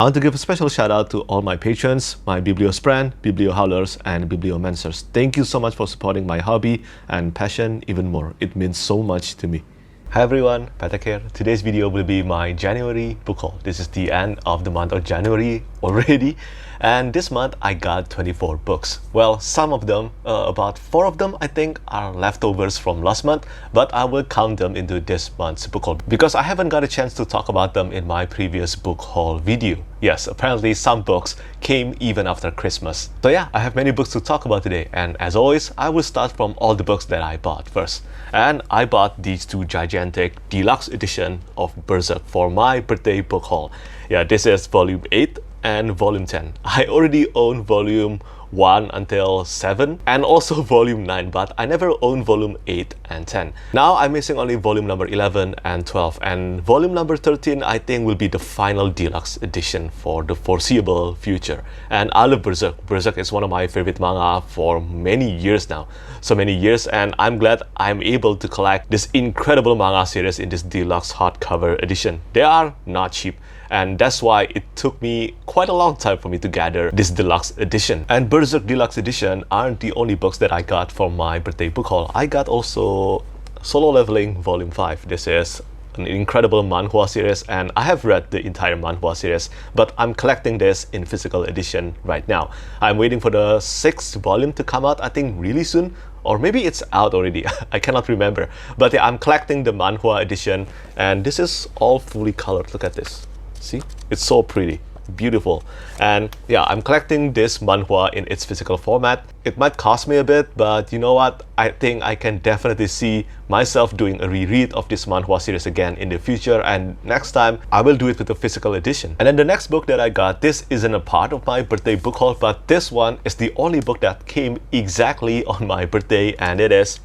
I want to give a special shout out to all my patrons, my Bibliosprand, Bibliohowlers, and Bibliomancers. Thank you so much for supporting my hobby and passion even more. It means so much to me. Hi everyone, Petrik here. Today's video will be my January book haul. This is the end of the month of January already. And this month I got 24 books. Well, some of them, about 4 of them I think are leftovers from last month, but I will count them into this month's book haul because I haven't got a chance to talk about them in my previous book haul video. Yes, apparently some books came even after Christmas. So yeah, I have many books to talk about today, and as always, I will start from all the books that I bought first. And I bought these 2 gigantic deluxe edition of Berserk for my birthday book haul. Yeah, this is volume 8 and volume 10. I already own volume 1 until 7 and also volume 9, but I never owned volume 8 and 10. Now I'm missing only volume number 11 and 12, and volume number 13 I think will be the final deluxe edition for the foreseeable future. And I love Berserk. Berserk is one of my favorite manga for many years now. So many years, and I'm glad I'm able to collect this incredible manga series in this deluxe hardcover edition. They are not cheap, and that's why it took me quite a long time for me to gather this deluxe edition. And Berserk Deluxe Edition aren't the only books that I got for my birthday book haul. I got also Solo Leveling Volume 5. This is an incredible manhwa series, and I have read the entire manhwa series, but I'm collecting this in physical edition right now. I'm waiting for the 6th volume to come out, I think really soon. Or maybe it's out already, I cannot remember. But yeah, I'm collecting the manhwa edition, and this is all fully colored. Look at this. See? It's so pretty. Beautiful. And yeah, I'm collecting this manhwa in its physical format. It might cost me a bit, but you know what? I think I can definitely see myself doing a reread of this manhwa series again in the future, and next time I will do it with a physical edition. And then the next book that I got, this isn't a part of my birthday book haul, but this one is the only book that came exactly on my birthday, and it is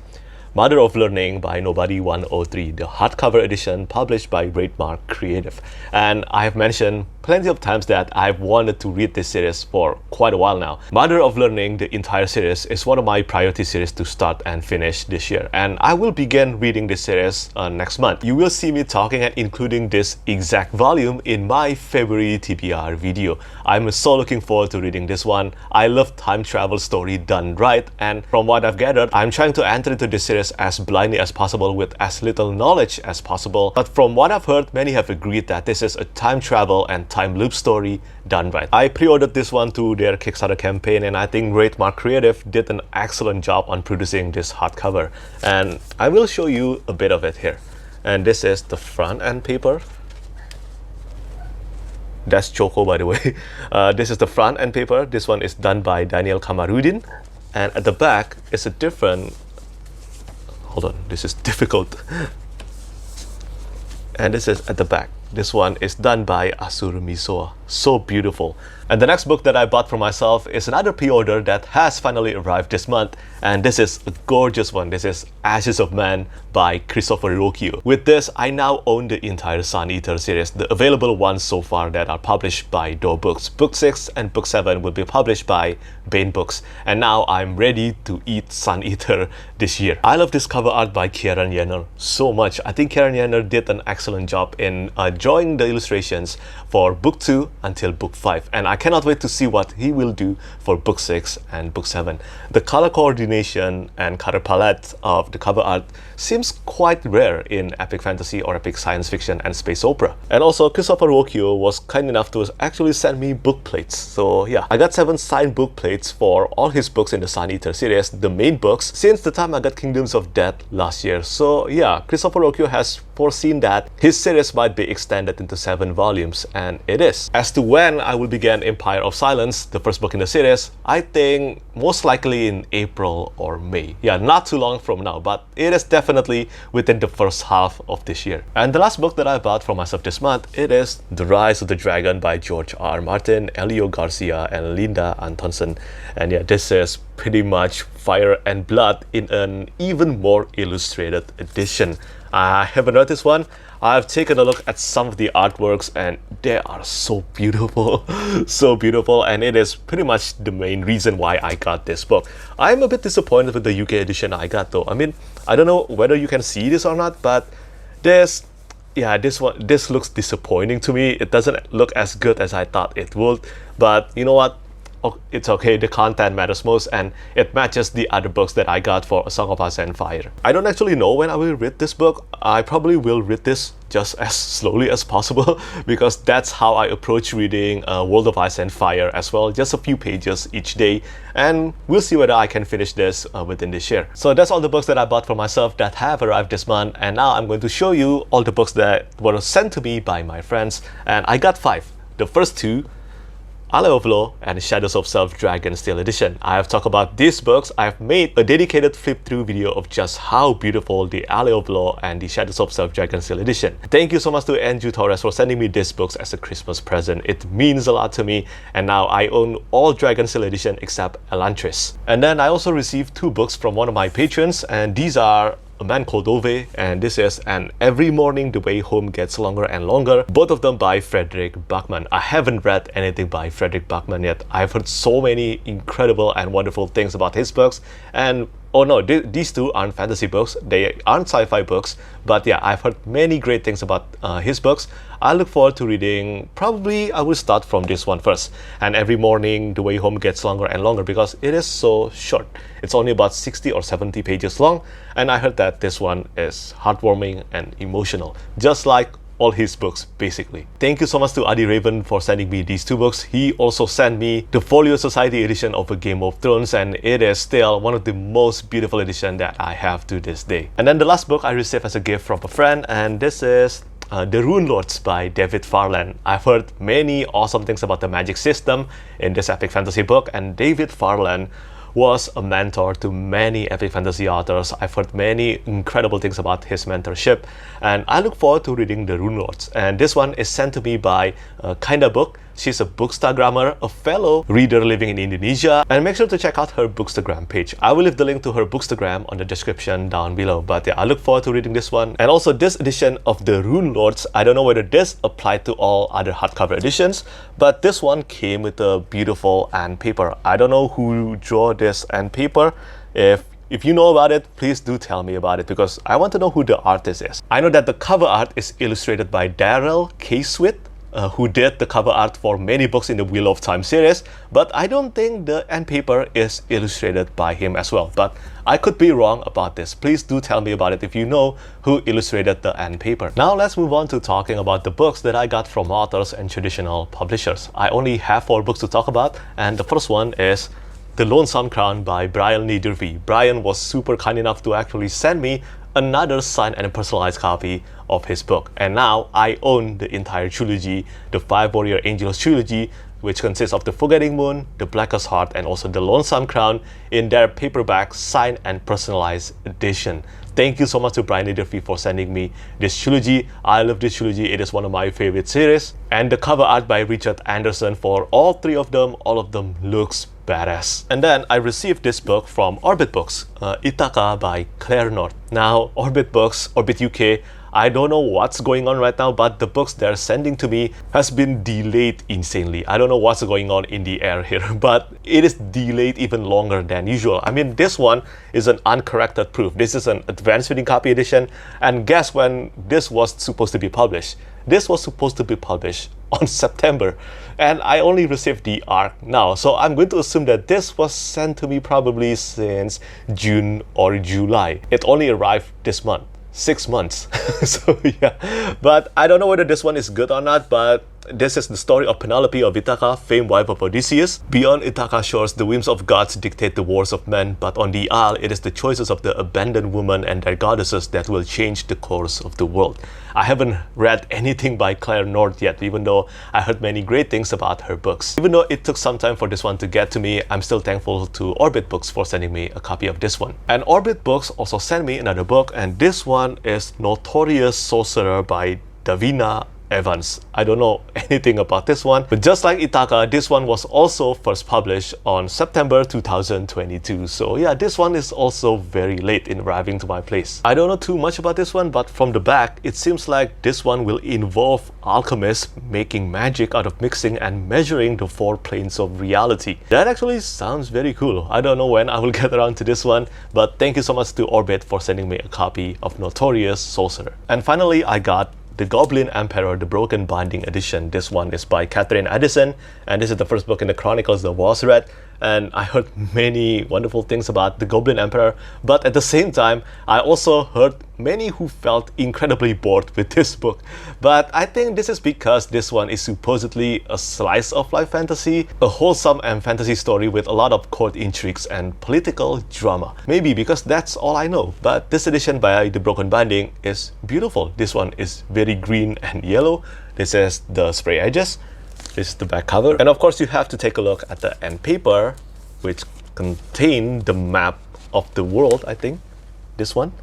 Mother of Learning by Nobody 103, the hardcover edition published by Trademark Creative. And I have mentioned plenty of times that I've wanted to read this series for quite a while now. Mother of Learning, the entire series, is one of my priority series to start and finish this year. And I will begin reading this series next month. You will see me talking and including this exact volume in my February TBR video. I'm so looking forward to reading this one. I love time travel story done right, and from what I've gathered, I'm trying to enter into this series as blindly as possible with as little knowledge as possible. But from what I've heard, many have agreed that this is a time travel and time loop story done right. I pre-ordered this one to their Kickstarter campaign, and I think Trademark Creative did an excellent job on producing this hardcover. And I will show you a bit of it here. And this is the front end paper. That's Choco, by the way. This is the front end paper. This one is done by Daniel Kamarudin. And at the back is a different... Hold on, this is difficult. And this is at the back. This one is done by Asur Misoa. So beautiful. And the next book that I bought for myself is another pre-order that has finally arrived this month, and this is a gorgeous one. This is Ashes of Man by Christopher Rocchio. With this, I now own the entire Sun Eater series, the available ones so far that are published by Door Books. Book 6 and Book 7 will be published by Baen Books, and now I'm ready to eat Sun Eater this year. I love this cover art by Kieran Yenner so much. I think Kieran Yenner did an excellent job in drawing the illustrations for Book 2 until Book 5, and I cannot wait to see what he will do for Book 6 and Book 7. The color coordination and color palette of the cover art seems quite rare in epic fantasy or epic science fiction and space opera. And also, Christopher Rocchio was kind enough to actually send me book plates. So yeah, I got 7 signed book plates for all his books in the Sun Eater series, the main books, since the time I got Kingdoms of Death last year. So yeah, Christopher Rocchio has foreseen that his series might be extended into 7 volumes, and it is. As to when I will begin Empire of Silence, the first book in the series, I think most likely in April or May. Yeah, not too long from now, but it is definitely within the first half of this year. And the last book that I bought for myself this month, it is The Rise of the Dragon by George R. Martin, Elio Garcia, and Linda Antonsen. And yeah, this is pretty much Fire and Blood in an even more illustrated edition. I haven't read this one. I've taken a look at some of the artworks, and they are so beautiful. So beautiful, and it is pretty much the main reason why I got this book. I'm a bit disappointed with the UK edition I got though. I mean, I don't know whether you can see this or not, but there's yeah, this looks disappointing to me. It doesn't look as good as I thought it would. But you know what? It's okay. The content matters most, and it matches the other books that I got for A Song of Ice and Fire. I don't actually know when I will read this book. I probably will read this just as slowly as possible because that's how I approach reading World of Ice and Fire as well. Just a few pages each day, and we'll see whether I can finish this within this year. So that's all the books that I bought for myself that have arrived this month, and now I'm going to show you all the books that were sent to me by my friends, and I got 5. The first 2, Alley of Law and Shadows of Self Dragon Steel Edition. I have talked about these books. I've made a dedicated flip-through video of just how beautiful the Alley of Law and the Shadows of Self Dragon Steel Edition. Thank you so much to Andrew Torres for sending me these books as a Christmas present. It means a lot to me, and now I own all Dragon Steel Edition except Elantris. And then I also received 2 books from one of my patrons, and these are A Man Called Ove, and this is And Every Morning the Way Home Gets Longer and Longer, both of them by Fredrik Backman. I haven't read anything by Fredrik Backman yet. I've heard so many incredible and wonderful things about his books, and oh no, these 2 aren't fantasy books, they aren't sci-fi books, but yeah, I've heard many great things about his books. I look forward to reading, probably I will start from this one first, And Every Morning the Way Home Gets Longer and Longer, because it is so short. It's only about 60 or 70 pages long, and I heard that this one is heartwarming and emotional, just like all his books, basically. Thank you so much to Adi Raven for sending me these 2 books. He also sent me the Folio Society edition of A Game of Thrones, and it is still one of the most beautiful editions that I have to this day. And then the last book I received as a gift from a friend, and this is The Rune Lords by David Farland. I've heard many awesome things about the magic system in this epic fantasy book, and David Farland was a mentor to many epic fantasy authors. I've heard many incredible things about his mentorship, and I look forward to reading The Rune Lords. And this one is sent to me by Kinda Book. She's a bookstagrammer, a fellow reader living in Indonesia, and make sure to check out her bookstagram page. I will leave the link to her bookstagram on the description down below. But yeah, I look forward to reading this one. And also this edition of The Rune Lords, I don't know whether this applied to all other hardcover editions, but this one came with a beautiful end paper. I don't know who drew this end paper. If you know about it, please do tell me about it, because I want to know who the artist is. I know that the cover art is illustrated by Daryl K. Swift, who did the cover art for many books in the Wheel of Time series, but I don't think the end paper is illustrated by him as well. But I could be wrong about this. Please do tell me about it if you know who illustrated the end paper. Now let's move on to talking about the books that I got from authors and traditional publishers. I only have 4 books to talk about, and the first one is The Lonesome Crown by Brian Niedervie. Brian was super kind enough to actually send me another signed and personalized copy of his book, and now I own the entire trilogy, the 5 Warrior Angels trilogy, which consists of The Forgetting Moon, The Blackest Heart, and also The Lonesome Crown in their paperback signed and personalized edition. Thank you so much to Brian Niedervie for sending me this trilogy. I love this trilogy. It is one of my favorite series. And the cover art by Richard Anderson for all 3 of them, all of them looks badass. And then I received this book from Orbit Books, Ithaca by Claire North. Now, Orbit Books, Orbit UK, I don't know what's going on right now, but the books they're sending to me has been delayed insanely. I don't know what's going on in the air here, but it is delayed even longer than usual. I mean, this one is an uncorrected proof. This is an advanced reading copy edition, and guess when this was supposed to be published? This was supposed to be published on September, and I only received the ARC now. So I'm going to assume that this was sent to me probably since June or July. It only arrived this month. 6 months. So yeah, but I don't know whether this one is good or not, but this is the story of Penelope of Ithaca, famed wife of Odysseus. Beyond Ithaca's shores, the whims of gods dictate the wars of men, but on the Isle, it is the choices of the abandoned women and their goddesses that will change the course of the world. I haven't read anything by Claire North yet, even though I heard many great things about her books. Even though it took some time for this one to get to me, I'm still thankful to Orbit Books for sending me a copy of this one. And Orbit Books also sent me another book, and this one is Notorious Sorcerer by Davina Evans. I don't know anything about this one, but just like Ithaca, this one was also first published on September 2022. So yeah, this one is also very late in arriving to my place. I don't know too much about this one, but from the back, it seems like this one will involve alchemists making magic out of mixing and measuring the 4 planes of reality. That actually sounds very cool. I don't know when I will get around to this one, but thank you so much to Orbit for sending me a copy of Notorious Sorcerer. And finally, I got The Goblin Emperor, The Broken Binding Edition. This one is by Catherine Addison, and this is the first book in the Chronicles that was read. And I heard many wonderful things about the Goblin Emperor, but at the same time, I also heard many who felt incredibly bored with this book. But I think this is because this one is supposedly a slice of life fantasy, a wholesome and fantasy story with a lot of court intrigues and political drama. Maybe because that's all I know, but this edition by The Broken Binding is beautiful. This one is very green and yellow. This is the spray edges. This is the back cover. And of course, you have to take a look at the end paper, which contain the map of the world, I think. This one.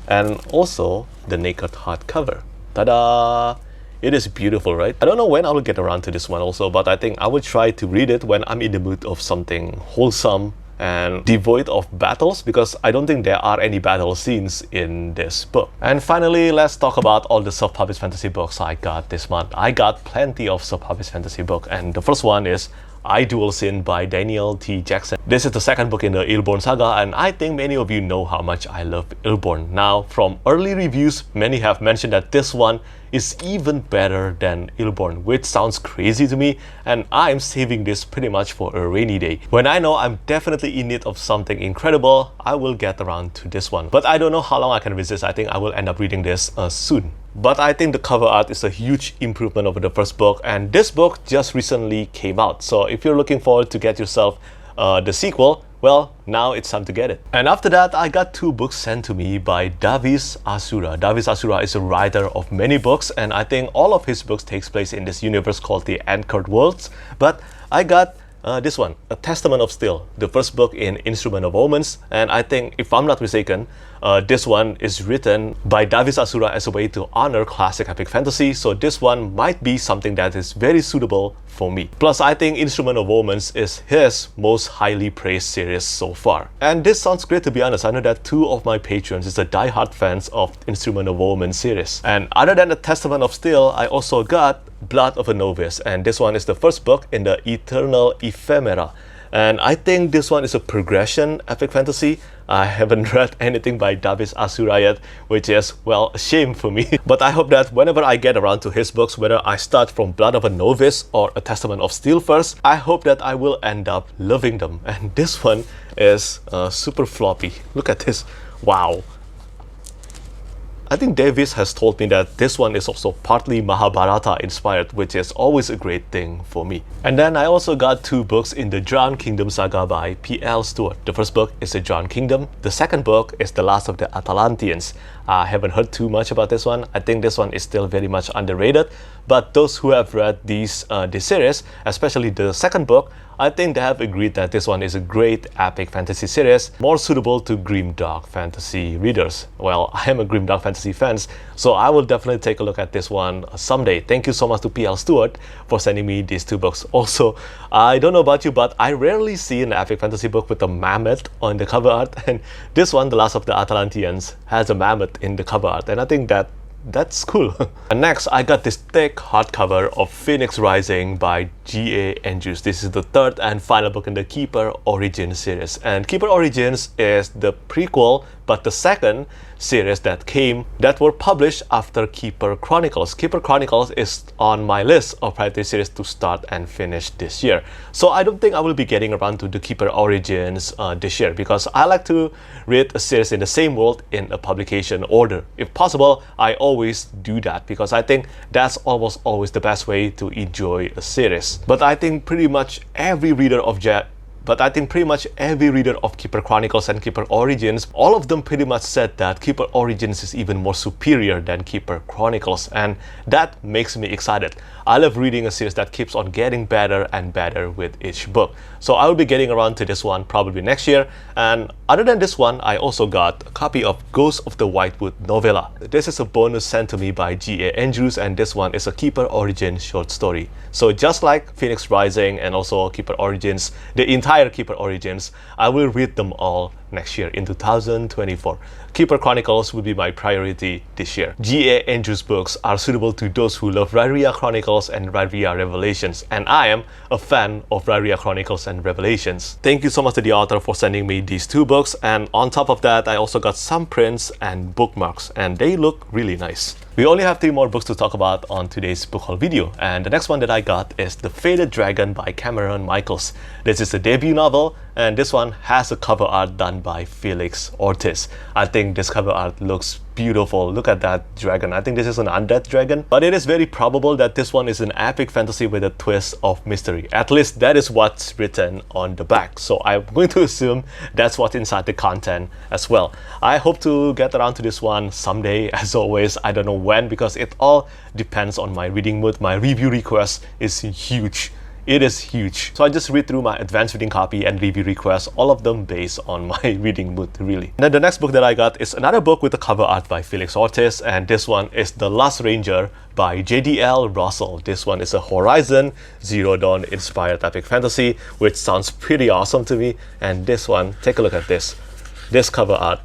And also the naked hardcover. Ta-da! It is beautiful, right? I don't know when I will get around to this one also, but I think I will try to read it when I'm in the mood of something wholesome and devoid of battles, because I don't think there are any battle scenes in this book. And finally, let's talk about all the self-published fantasy books I got this month. I got plenty of self-published fantasy books, and the first one is I Dual Sin by Daniel T. Jackson. This is the second book in the Ill-Born saga, and I think many of you know how much I love Ill-Born. Now, from early reviews, many have mentioned that this one is even better than Ill-Born, which sounds crazy to me, and I'm saving this pretty much for a rainy day. When I know I'm definitely in need of something incredible, I will get around to this one. But I don't know how long I can resist. I think I will end up reading this soon. But I think the cover art is a huge improvement over the first book, and this book just recently came out. So if you're looking forward to get yourself the sequel, well, now it's time to get it. And after that, I got two books sent to me by Davis Asura. Davis Asura is a writer of many books, and I think all of his books takes place in this universe called the Anchored Worlds. But I got this one, A Testament of Steel, the first book in Instrument of Omens. And I think, if I'm not mistaken, this one is written by Davis Asura as a way to honor classic epic fantasy. So this one might be something that is very suitable for me. Plus, I think Instrument of Omens is his most highly praised series so far. And this sounds great, to be honest. I know that two of my patrons is a die-hard fans of Instrument of Omens series. And other than The Testament of Steel, I also got Blood of a Novice, and this one is the first book in the Eternal Ephemera. And I think this one is a progression epic fantasy. I haven't read anything by Davis Asura yet, which is, well, a shame for me. But I hope that whenever I get around to his books, whether I start from Blood of a Novice or A Testament of Steel first, I hope that I will end up loving them. And this one is super floppy. Look at this. Wow. I think Davis has told me that this one is also partly Mahabharata inspired, which is always a great thing for me. And then I also got two books in the Drowned Kingdom saga by P.L. Stewart. The first book is The Drowned Kingdom. The second book is The Last of the Atalantians. I haven't heard too much about this one. I think this one is still very much underrated. But those who have read this series, especially the second book, I think they have agreed that this one is a great epic fantasy series, more suitable to grimdark fantasy readers. Well, I am a grimdark fantasy fan, so I will definitely take a look at this one someday. Thank you so much to P.L. Stewart for sending me these two books. Also, I don't know about you, but I rarely see an epic fantasy book with a mammoth on the cover art, and this one, The Last of the Atalantians, has a mammoth in the cover art, and I think that's cool. And next, I got this thick hardcover of Phoenix Rising by G.A. Andrews. This is the third and final book in the Keeper Origins series. And Keeper Origins is the prequel, but the second series that were published after Keeper Chronicles. Keeper Chronicles is on my list of priority series to start and finish this year. So I don't think I will be getting around to the Keeper Origins this year, because I like to read a series in the same world in a publication order. If possible, I always do that, because I think that's almost always the best way to enjoy a series. But I think pretty much every reader of Keeper Chronicles and Keeper Origins, all of them pretty much said that Keeper Origins is even more superior than Keeper Chronicles, and that makes me excited. I love reading a series that keeps on getting better and better with each book. So I will be getting around to this one probably next year. And other than this one, I also got a copy of Ghost of the Whitewood novella. This is a bonus sent to me by G.A. Andrews, and this one is a Keeper Origins short story. So just like Phoenix Rising and also Keeper Origins, the entire Keeper Origins, I will read them all next year in 2024. Keeper Chronicles will be my priority this year. G.A. Andrews' books are suitable to those who love Rhaeria Chronicles and Rhaeria Revelations, and I am a fan of Rhaeria Chronicles and Revelations. Thank you so much to the author for sending me these 2 books, and on top of that, I also got some prints and bookmarks, and they look really nice. We only have 3 more books to talk about on today's book haul video, and the next one that I got is The Faded Dragon by Cameron Michaels. This is a debut novel, and this one has a cover art done by Felix Ortiz. I think this cover art looks beautiful. Look at that dragon. I think this is an undead dragon, but it is very probable that this one is an epic fantasy with a twist of mystery. At least that is what's written on the back, so I'm going to assume that's what's inside the content as well. I hope to get around to this one someday. As always, I don't know when, because it all depends on my reading mood. My review request is huge. It is huge. So I just read through my advanced reading copy and review requests, all of them based on my reading mood, really. And then the next book that I got is another book with a cover art by Felix Ortiz, and this one is The Last Ranger by JDL Russell. This one is a Horizon Zero Dawn inspired epic fantasy, which sounds pretty awesome to me. And this one, take a look at this. This cover art.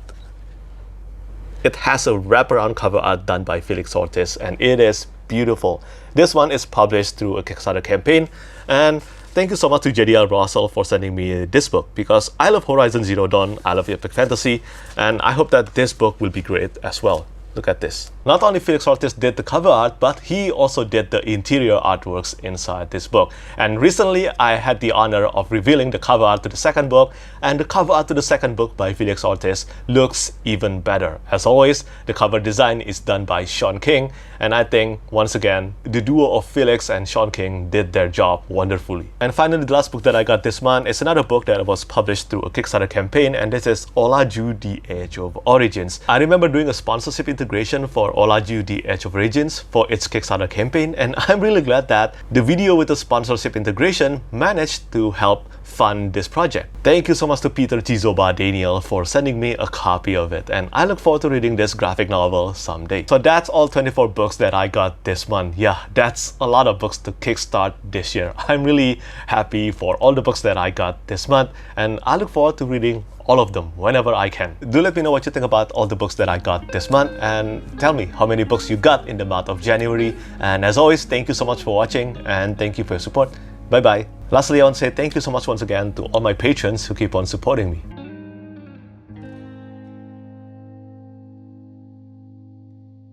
It has a wraparound cover art done by Felix Ortiz, and it is beautiful. This one is published through a Kickstarter campaign, and thank you so much to JDL Russell for sending me this book, because I love Horizon Zero Dawn, I love epic fantasy, and I hope that this book will be great as well. Look at this. Not only Felix Ortiz did the cover art, but he also did the interior artworks inside this book. And recently, I had the honor of revealing the cover art to the second book, and the cover art to the second book by Felix Ortiz looks even better. As always, the cover design is done by Sean King, and I think, once again, the duo of Felix and Sean King did their job wonderfully. And finally, the last book that I got this month is another book that was published through a Kickstarter campaign, and this is Olaju: The Age of Origins. I remember doing a sponsorship integration for Olaju: The Age of Origins for its Kickstarter campaign, and I'm really glad that the video with the sponsorship integration managed to help fund this project. Thank you so much to Peter Chizoba Daniel for sending me a copy of it, and I look forward to reading this graphic novel someday. So that's all 24 books that I got this month. Yeah, that's a lot of books to kickstart this year. I'm really happy for all the books that I got this month, and I look forward to reading all of them whenever I can. Do let me know what you think about all the books that I got this month, and tell me how many books you got in the month of January. And as always, thank you so much for watching, and thank you for your support. Bye bye. Lastly, I want to say thank you so much once again to all my patrons who keep on supporting me.